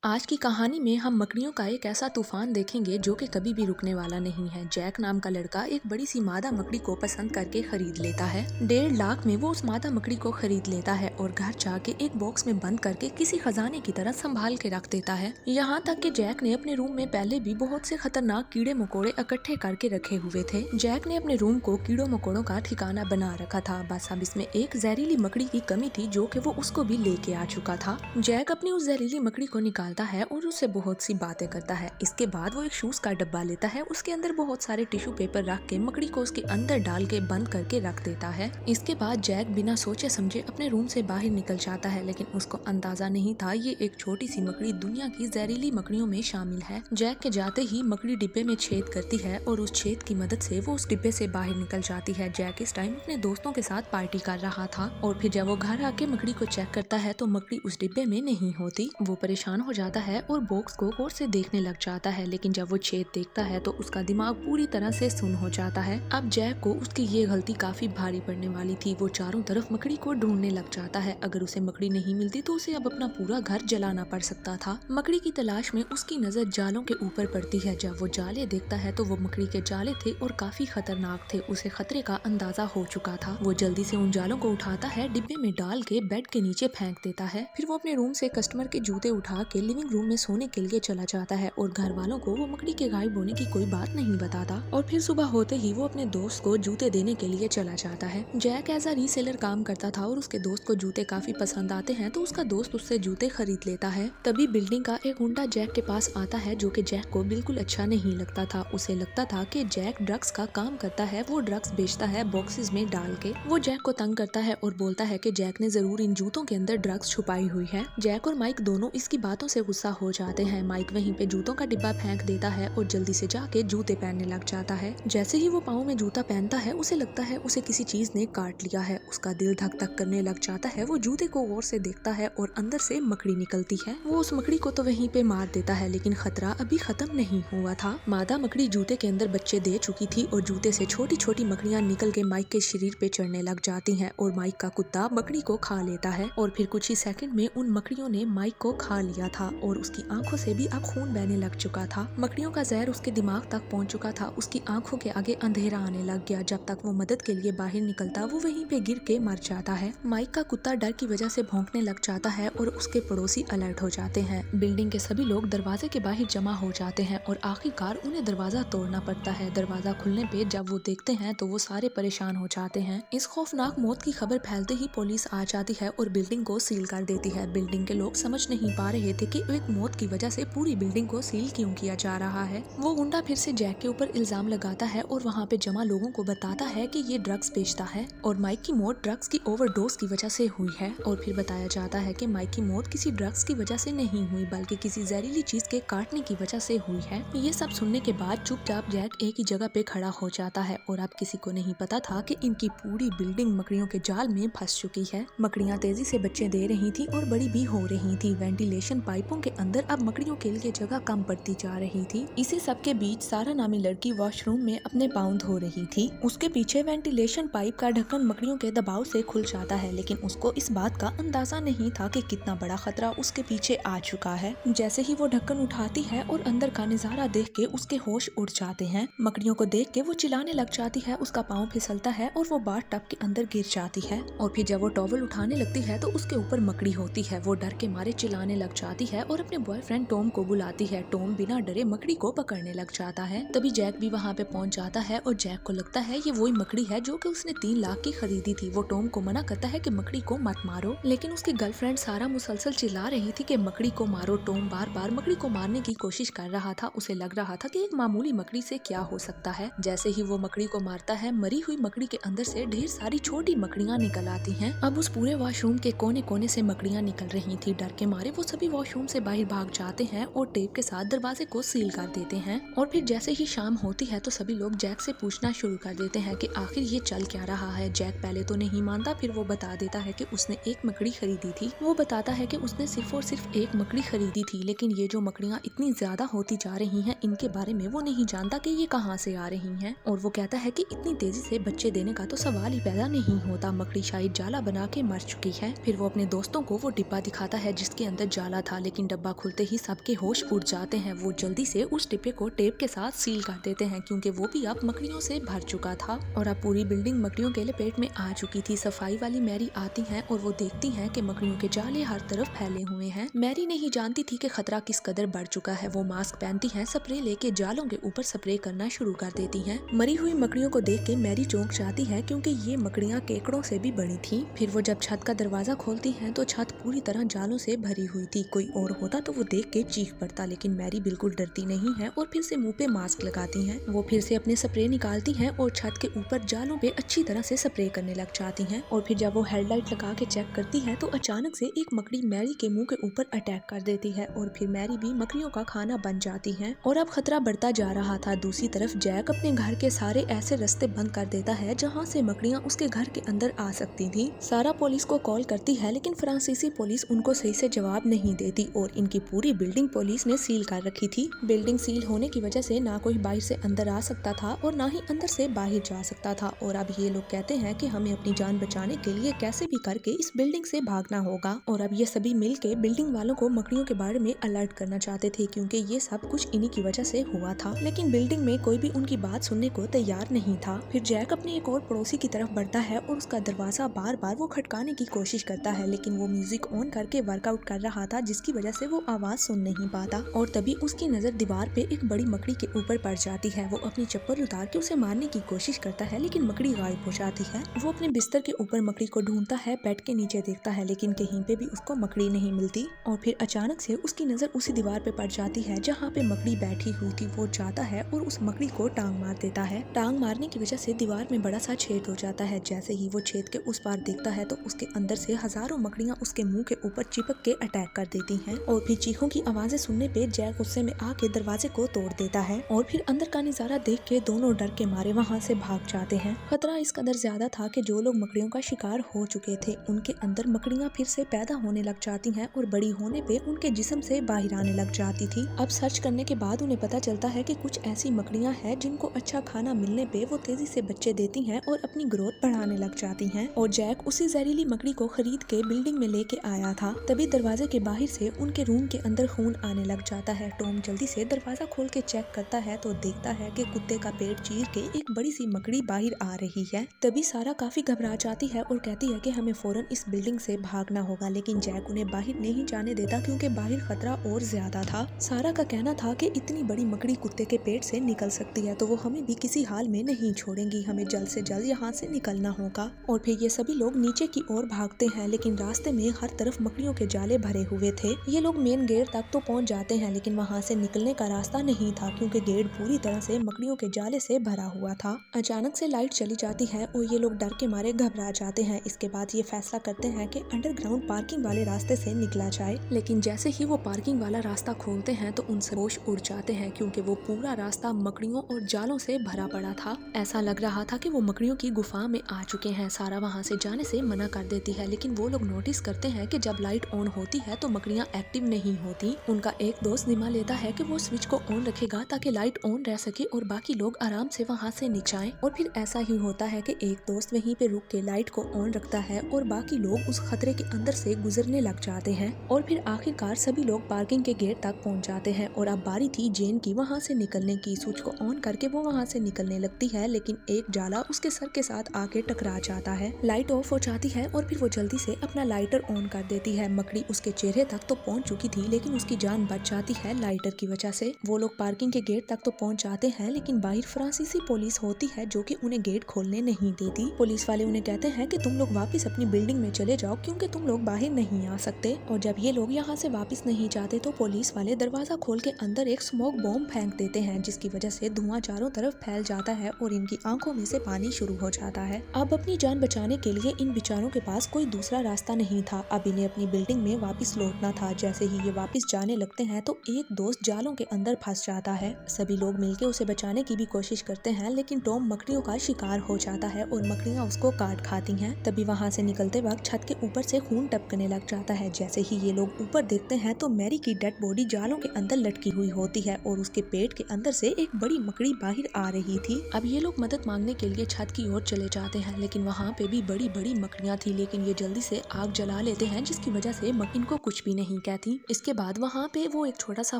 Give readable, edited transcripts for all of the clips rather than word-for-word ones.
आज की कहानी में हम मकड़ियों का एक ऐसा तूफान देखेंगे जो कि कभी भी रुकने वाला नहीं है। जैक नाम का लड़का एक बड़ी सी मादा मकड़ी को पसंद करके खरीद लेता है। 1.5 लाख में वो उस मादा मकड़ी को खरीद लेता है और घर जाके एक बॉक्स में बंद करके किसी खजाने की तरह संभाल के रख देता है। यहाँ तक कि जैक ने अपने रूम में पहले भी बहुत से खतरनाक कीड़े मकोड़े इकट्ठे करके रखे हुए थे। जैक ने अपने रूम को कीड़ों मकोड़ों का ठिकाना बना रखा था, बस अब इसमें एक जहरीली मकड़ी की कमी थी जो कि वो उसको भी लेके आ चुका था। जैक अपनी उस जहरीली मकड़ी को निकालता है और उससे बहुत सी बातें करता है। इसके बाद वो एक शूज का डब्बा लेता है, उसके अंदर बहुत सारे टिश्यू पेपर रख के मकड़ी को उसके अंदर डाल के बंद करके रख देता है। इसके बाद जैक बिना सोचे समझे अपने रूम से बाहर निकल जाता है, लेकिन उसको अंदाजा नहीं था ये एक छोटी सी मकड़ी दुनिया की जहरीली मकड़ियों में शामिल है। जैक के जाते ही मकड़ी डिब्बे में छेद करती है और उस छेद की मदद से वो उस डिब्बे से बाहर निकल जाती है। जैक इस टाइम अपने दोस्तों के साथ पार्टी कर रहा था और फिर जब वो घर आके मकड़ी को चेक करता है तो मकड़ी उस डिब्बे में नहीं होती। वो परेशान हो जाता है और बॉक्स को गौर से देखने लग जाता है, लेकिन जब वो छेद देखता है तो उसका दिमाग पूरी तरह से सुन्न हो जाता है। अब जैक को उसकी ये गलती काफी भारी पड़ने वाली थी। वो चारों तरफ मकड़ी को ढूंढने लग जाता है। अगर उसे मकड़ी नहीं मिलती तो उसे अब अपना पूरा घर जलाना पड़ सकता था। मकड़ी की तलाश में उसकी नजर जालों के ऊपर पड़ती है। जब वो जाले देखता है तो वो मकड़ी के जाले थे और काफी खतरनाक थे। उसे खतरे का अंदाजा हो चुका था। वो जल्दी से उन जालों को उठाता है, डिब्बे में डाल के बेड के नीचे फेंक देता है। फिर वो अपने रूम से कस्टमर के जूते उठा के लिविंग रूम में सोने के लिए चला जाता है और घर वालों को वो मकड़ी के गायब होने की कोई बात नहीं बताता। और फिर सुबह होते ही वो अपने दोस्त को जूते देने के लिए चला जाता है। जैक एज अ रीसेलर काम करता था और उसके दोस्त को जूते काफी पसंद आते हैं तो उसका दोस्त उससे जूते खरीद लेता है। तभी बिल्डिंग का एक गुंडा जैक के पास आता है जो कि जैक को बिल्कुल अच्छा नहीं लगता था। उसे लगता था कि जैक ड्रग्स का काम करता है, वो ड्रग्स बेचता है बॉक्सेस में डाल के। वो जैक को तंग करता है और बोलता है कि जैक ने जरूर इन जूतों के अंदर ड्रग्स छुपाई हुई है। जैक और माइक दोनों इसकी बातों से गुस्सा हो जाते हैं। माइक वहीं पे जूतों का डिब्बा फेंक देता है और जल्दी से जाके जूते पहनने लग जाता है। जैसे ही वो पाँव में जूता पहनता है उसे लगता है उसे किसी चीज ने काट लिया है। उसका दिल धक धक करने लग जाता है। वो जूते को गौर से देखता है और अंदर से मकड़ी निकलती है। वो उस मकड़ी को तो वहीं पे मार देता है, लेकिन खतरा अभी खत्म नहीं हुआ था। मादा मकड़ी जूते के अंदर बच्चे दे चुकी थी और जूते से छोटी छोटी मकड़ियां निकल के माइक के शरीर पे चढ़ने लग जाती हैं और माइक का कुत्ता मकड़ी को खा लेता है। और फिर कुछ ही सेकंड में उन मकड़ियों ने माइक को खा लिया था और उसकी आंखों से भी अब खून बहने लग चुका था। मकड़ियों का जहर उसके दिमाग तक पहुंच चुका था। उसकी आंखों के आगे अंधेरा आने लग गया। जब तक वो मदद के लिए बाहर निकलता वो वहीं पे गिर के मर जाता है। माइक का कुत्ता डर की वजह से भौंकने लग जाता है और उसके पड़ोसी अलर्ट हो जाते हैं। बिल्डिंग के सभी लोग दरवाजे के बाहर जमा हो जाते हैं और आखिरकार उन्हें दरवाजा तोड़ना पड़ता है। दरवाजा खुलने पे जब वो देखते हैं तो वो सारे परेशान हो जाते हैं। इस खौफनाक मौत की खबर फैलते ही पुलिस आ जाती है और बिल्डिंग को सील कर देती है। बिल्डिंग के लोग समझ नहीं पा रहे थे कि एक मौत की वजह से पूरी बिल्डिंग को सील क्यों किया जा रहा है। वो गुंडा फिर से जैक के ऊपर इल्जाम लगाता है और वहाँ पे जमा लोगों को बताता है कि ये ड्रग्स बेचता है और माइक की मौत ड्रग्स की ओवरडोज की वजह से हुई है। और फिर बताया जाता है कि माइक की मौत किसी ड्रग्स की वजह से नहीं हुई बल्कि किसी जहरीली चीज के काटने की वजह से हुई है। ये सब सुनने के बाद चुपचाप जैक एक ही जगह पे खड़ा हो जाता है और अब किसी को नहीं पता था कि इनकी पूरी बिल्डिंग मकड़ियों के जाल में फंस चुकी है। मकड़ियां तेजी से बच्चे दे रही थी और बड़ी भी हो रही थी। वेंटिलेशन पाइपों के अंदर अब मकड़ियों के लिए जगह कम पड़ती जा रही थी। इसी सब के बीच सारा नामी लड़की वॉशरूम में अपने पाँव धो रही थी। उसके पीछे वेंटिलेशन पाइप का ढक्कन मकड़ियों के दबाव से खुल जाता है, लेकिन उसको इस बात का अंदाजा नहीं था कि कितना बड़ा खतरा उसके पीछे आ चुका है। जैसे ही वो ढक्कन उठाती है और अंदर का नजारा देख के उसके होश उड़ जाते हैं। मकड़ियों को देख के वो चिल्लाने लग जाती है, उसका पाँव फिसलता है और वो बाथ टब के अंदर गिर जाती है। और फिर जब वो टॉवल उठाने लगती है तो उसके ऊपर मकड़ी होती है। वो डर के मारे चिल्लाने लग जाती है और अपने बॉयफ्रेंड टॉम को बुलाती है। टॉम बिना डरे मकड़ी को पकड़ने लग जाता है। तभी जैक भी वहाँ पे पहुँच जाता है और जैक को लगता है ये वही मकड़ी है जो कि उसने 3 लाख की खरीदी थी। वो टॉम को मना करता है कि मकड़ी को मत मारो, लेकिन उसकी गर्लफ्रेंड सारा मुसलसल चिल्ला रही थी कि मकड़ी को मारो। टॉम बार बार मकड़ी को मारने की कोशिश कर रहा था। उसे लग रहा था कि एक मामूली मकड़ी से क्या हो सकता है। जैसे ही वो मकड़ी को मारता है मरी हुई मकड़ी के अंदर से ढेर सारी छोटी मकड़ियाँ निकल आती हैं। अब उस पूरे वॉशरूम के कोने कोने से मकड़ियाँ निकल रही थी। डर के मारे वो सभी वॉशरूम से बाहर भाग जाते हैं और टेप के साथ दरवाजे को सील कर देते हैं। और फिर जैसे ही शाम होती है तो सभी लोग जैक से पूछना शुरू कर देते हैं कि आखिर ये चल क्या रहा है। जैक पहले तो नहीं मानता, फिर वो बता देता है कि उसने एक मकड़ी खरीदी थी। वो बताता है कि उसने सिर्फ और सिर्फ एक मकड़ी खरीदी थी, लेकिन ये जो मकड़ियाँ इतनी ज्यादा होती जा रही हैं इनके बारे में वो नहीं जानता कि ये कहाँ से आ रही हैं। और वो कहता है कि इतनी तेजी से बच्चे देने का तो सवाल ही पैदा नहीं होता, मकड़ी शायद जाला बना के मर चुकी है। फिर वो अपने दोस्तों को वो डिब्बा दिखाता है जिसके अंदर जाला था, लेकिन लेकिन डब्बा खुलते ही सबके होश उड़ जाते हैं। वो जल्दी से उस डिब्बे को टेप के साथ सील कर देते हैं क्योंकि वो भी अब मकड़ियों से भर चुका था और अब पूरी बिल्डिंग मकड़ियों के लपेट में आ चुकी थी। सफाई वाली मैरी आती है और वो देखती है कि मकड़ियों के जाले हर तरफ फैले हुए हैं। मैरी नहीं जानती थी कि खतरा किस कदर बढ़ चुका है। वो मास्क पहनती है, स्प्रे लेके जालों के ऊपर स्प्रे करना शुरू कर देती है। मरी हुई मकड़ियों को देख के मैरी चौंक जाती है क्योंकि ये मकड़ियाँ केकड़ों से भी बड़ी थी। फिर वो जब छत का दरवाजा खोलती है तो छत पूरी तरह जालों से भरी हुई थी। कोई और होता तो वो देख के चीख पड़ता, लेकिन मैरी बिल्कुल डरती नहीं है और फिर से मुंह पे मास्क लगाती हैं। वो फिर से अपने स्प्रे निकालती हैं और छत के ऊपर जालों पे अच्छी तरह से स्प्रे करने लग जाती हैं। और फिर जब वो हेडलाइट लगा के चेक करती है तो अचानक से एक मकड़ी मैरी के मुंह के ऊपर अटैक कर देती है और फिर मैरी भी मकड़ियों का खाना बन जाती है और अब खतरा बढ़ता जा रहा था। दूसरी तरफ जैक अपने घर के सारे ऐसे रास्ते बंद कर देता है जहाँ से मकड़ियाँ उसके घर के अंदर आ सकती थी। सारा पुलिस को कॉल करती है लेकिन फ्रांसीसी पुलिस उनको सही से जवाब नहीं देती और इनकी पूरी बिल्डिंग पुलिस ने सील कर रखी थी। बिल्डिंग सील होने की वजह से ना कोई बाहर से अंदर आ सकता था और ना ही अंदर से बाहर जा सकता था। और अब ये लोग कहते हैं कि हमें अपनी जान बचाने के लिए कैसे भी करके इस बिल्डिंग से भागना होगा। और अब ये सभी मिलके बिल्डिंग वालों को मकड़ियों के बारे में अलर्ट करना चाहते थे क्योंकि ये सब कुछ इन्हीं की वजह से हुआ था। लेकिन बिल्डिंग में कोई भी उनकी बात सुनने को तैयार नहीं था। फिर जैक अपने एक और पड़ोसी की तरफ बढ़ता है और उसका दरवाजा बार बार वो खटकाने की कोशिश करता है, लेकिन वो म्यूजिक ऑन करके वर्कआउट कर रहा था जिसकी वजह से वो आवाज सुन नहीं पाता। और तभी उसकी नजर दीवार पे एक बड़ी मकड़ी के ऊपर पड़ जाती है। वो अपनी चप्पल उतार के उसे मारने की कोशिश करता है लेकिन मकड़ी गायब हो जाती है। वो अपने बिस्तर के ऊपर मकड़ी को ढूंढता है, बेड के नीचे देखता है लेकिन कहीं पे भी उसको मकड़ी नहीं मिलती। और फिर अचानक से उसकी नजर उसी दीवार पे पड़ जाती है जहाँ पे मकड़ी बैठी हुई थी। वो जाता है और उस मकड़ी को टांग मार देता है। टांग मारने की वजह से दीवार में बड़ा सा छेद हो जाता है। जैसे ही वो छेद के उस पार देखता है तो उसके अंदर से हजारों मकड़ियाँ उसके मुंह के ऊपर चिपक के अटैक कर देती हैं। और फिर चीखों की आवाजें सुनने पे जैक गुस्से में आके दरवाजे को तोड़ देता है और फिर अंदर का नजारा देख के दोनों डर के मारे वहाँ से भाग जाते हैं। खतरा इस कदर ज्यादा था कि जो लोग मकड़ियों का शिकार हो चुके थे उनके अंदर मकड़ियाँ फिर से पैदा होने लग जाती हैं और बड़ी होने पे उनके जिस्म से बाहर आने लग जाती थी। अब सर्च करने के बाद उन्हें पता चलता है कि कुछ ऐसी मकड़ियाँ हैं जिनको अच्छा खाना मिलने पे वो तेजी से बच्चे देती हैं और अपनी ग्रोथ बढ़ाने लग जाती हैं। और जैक उसी जहरीली मकड़ी को खरीद के बिल्डिंग में लेके आया था। तभी दरवाजे के बाहर से उनके रूम के अंदर खून आने लग जाता है। टॉम जल्दी से दरवाजा खोल के चेक करता है तो देखता है कि कुत्ते का पेट चीर के एक बड़ी सी मकड़ी बाहर आ रही है। तभी सारा काफी घबरा जाती है और कहती है कि हमें फौरन इस बिल्डिंग से भागना होगा, लेकिन जैक उन्हें बाहर नहीं जाने देता क्योंकि बाहर खतरा और ज्यादा था। सारा का कहना था कि इतनी बड़ी मकड़ी कुत्ते के पेट से निकल सकती है तो वो हमें भी किसी हाल में नहीं छोड़ेंगी, हमें जल्द से जल्द यहाँ से निकलना होगा। और फिर ये सभी लोग नीचे की ओर भागते हैं लेकिन रास्ते में हर तरफ मकड़ियों के जाले भरे हुए थे। ये लोग मेन गेट तक तो पहुंच जाते हैं लेकिन वहाँ से निकलने का रास्ता नहीं था क्योंकि गेट पूरी तरह से मकड़ियों के जाले से भरा हुआ था। अचानक से लाइट चली जाती है और ये लोग डर के मारे घबरा जाते हैं। इसके बाद ये फैसला करते हैं कि अंडरग्राउंड पार्किंग वाले रास्ते से निकला जाए, लेकिन जैसे ही वो पार्किंग वाला रास्ता खोलते हैं तो उनसे होश उड़ जाते हैं क्योंकि वो पूरा रास्ता मकड़ियों और जालों से भरा पड़ा था। ऐसा लग रहा था कि वो मकड़ियों की गुफा में आ चुके हैं। सारा वहाँ से जाने से मना कर देती है लेकिन वो लोग नोटिस करते हैं कि जब लाइट ऑन होती है तो मकड़ियाँ एक्टिव नहीं होती। उनका एक दोस्त जिम्मा लेता है कि वो स्विच को ऑन रखेगा ताकि लाइट ऑन रह सके और बाकी लोग आराम से वहाँ से निकल आएं। और फिर ऐसा ही होता है कि एक दोस्त वहीं पे रुक के लाइट को ऑन रखता है और बाकी लोग उस खतरे के अंदर से गुजरने लग जाते हैं। और फिर आखिरकार सभी लोग पार्किंग के गेट तक पहुँच जाते हैं और अब बारी थी जेन की वहाँ से निकलने की। स्विच को ऑन करके वो वहाँ से निकलने लगती है लेकिन एक जाला उसके सर के साथ आके टकरा जाता है। लाइट ऑफ हो जाती है और फिर वो जल्दी से अपना लाइटर ऑन कर देती है। मकड़ी उसके चेहरे तक तो पहुंच चुकी थी लेकिन उसकी जान बच जाती है लाइटर की वजह से। वो लोग पार्किंग के गेट तक तो पहुंच जाते हैं लेकिन बाहर फ्रांसीसी पुलिस होती है जो कि उन्हें गेट खोलने नहीं देती। पुलिस वाले उन्हें कहते हैं कि तुम लोग वापस अपनी बिल्डिंग में चले जाओ क्योंकि तुम लोग बाहर नहीं आ सकते। और जब ये लोग यहाँ से वापस नहीं जाते तो पुलिस वाले दरवाजा खोल के अंदर एक स्मोक बॉम्ब फेंक देते हैं जिसकी वजह से धुआं चारों तरफ फैल जाता है और इनकी आंखों में से पानी शुरू हो जाता है। अब अपनी जान बचाने के लिए इन बेचारों के पास कोई दूसरा रास्ता नहीं था। अब इन्हें अपनी बिल्डिंग में वापस लौटना था। जैसे ही ये वापस जाने लगते हैं तो एक दोस्त जालों के अंदर फंस जाता है। सभी लोग मिलकर उसे बचाने की भी कोशिश करते हैं लेकिन टॉम मकड़ियों का शिकार हो जाता है और मकड़ियाँ उसको काट खाती हैं। तभी वहाँ से निकलते वक्त छत के ऊपर से खून टपकने लग जाता है। जैसे ही ये लोग ऊपर देखते हैं तो मैरी की डेड बॉडी जालों के अंदर लटकी हुई होती है और उसके पेट के अंदर से एक बड़ी मकड़ी बाहर आ रही थी। अब ये लोग मदद मांगने के लिए छत की ओर चले जाते हैं लेकिन वहाँ पे भी बड़ी बड़ी मकड़ियाँ थी, लेकिन ये जल्दी से आग जला लेते हैं जिसकी वजह से इनको कुछ भी नहीं कैथी। इसके बाद वहाँ पे वो एक छोटा सा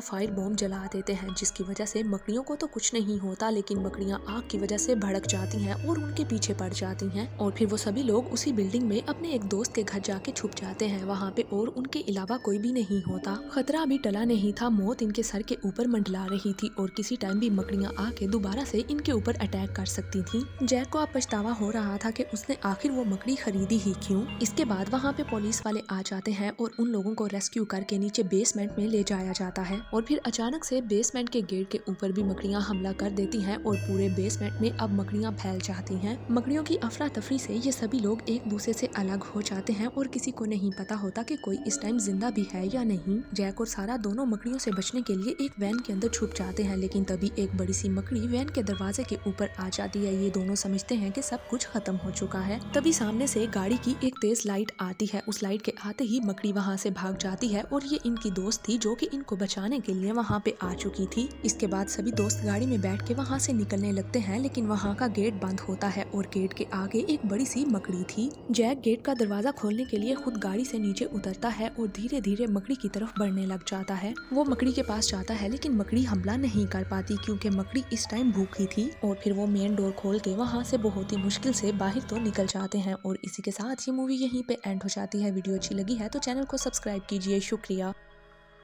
फायर बॉम्ब जला देते हैं, जिसकी वजह से मकड़ियों को तो कुछ नहीं होता, लेकिन मकड़ियाँ आग की वजह से भड़क जाती हैं और उनके पीछे पड़ जाती हैं। और फिर वो सभी लोग उसी बिल्डिंग में अपने एक दोस्त के घर जाके छुप जाते हैं वहाँ पे, और उनके अलावा कोई भी नहीं होता। खतरा अभी टला नहीं था, मौत इनके सर के ऊपर मंडला रही थी और किसी टाइम भी मकड़ियाँ आके दोबारा से इनके ऊपर अटैक कर सकती थी। जैक को अब पछतावा हो रहा था कि उसने आखिर वो मकड़ी खरीदी ही क्यों। इसके बाद वहाँ पे पुलिस वाले आ जाते हैं और उन लोगों को रेस्क्यू करके नीचे बेसमेंट में ले जाया जाता है। और फिर अचानक से बेसमेंट के गेट के ऊपर भी मकड़ियाँ हमला कर देती हैं और पूरे बेसमेंट में अब मकड़ियाँ फैल जाती हैं। मकड़ियों की अफरा तफरी से ये सभी लोग एक दूसरे से अलग हो जाते हैं और किसी को नहीं पता होता कि कोई इस टाइम जिंदा भी है या नहीं। जैक और सारा दोनों मकड़ियों से बचने के लिए एक वैन के अंदर छुप जाते हैं, लेकिन तभी एक बड़ी सी मकड़ी वैन के दरवाजे के ऊपर आ जाती है। ये दोनों समझते हैं कि सब कुछ खत्म हो चुका है। तभी सामने से गाड़ी की एक तेज लाइट आती है। उस लाइट के आते ही मकड़ी वहाँ से भाग जाती है और ये इनकी दोस्त थी जो कि इनको बचाने के लिए वहाँ पे आ चुकी थी। इसके बाद सभी दोस्त गाड़ी में बैठ के वहाँ से निकलने लगते हैं, लेकिन वहाँ का गेट बंद होता है और गेट के आगे एक बड़ी सी मकड़ी थी। जैक गेट का दरवाजा खोलने के लिए खुद गाड़ी से नीचे उतरता है और धीरे धीरे मकड़ी की तरफ बढ़ने लग जाता है। वो मकड़ी के पास जाता है, लेकिन मकड़ी हमला नहीं कर पाती क्योंकि मकड़ी इस टाइम भूखी थी। और फिर वो मेन डोर खोल के वहाँ से बहुत ही मुश्किल से बाहर तो निकल जाते हैं। और इसी के साथ ये मूवी यहीं पे एंड हो जाती है। वीडियो अच्छी लगी है तो चैनल को सब्सक्राइब कीजिए। शुक्रिया।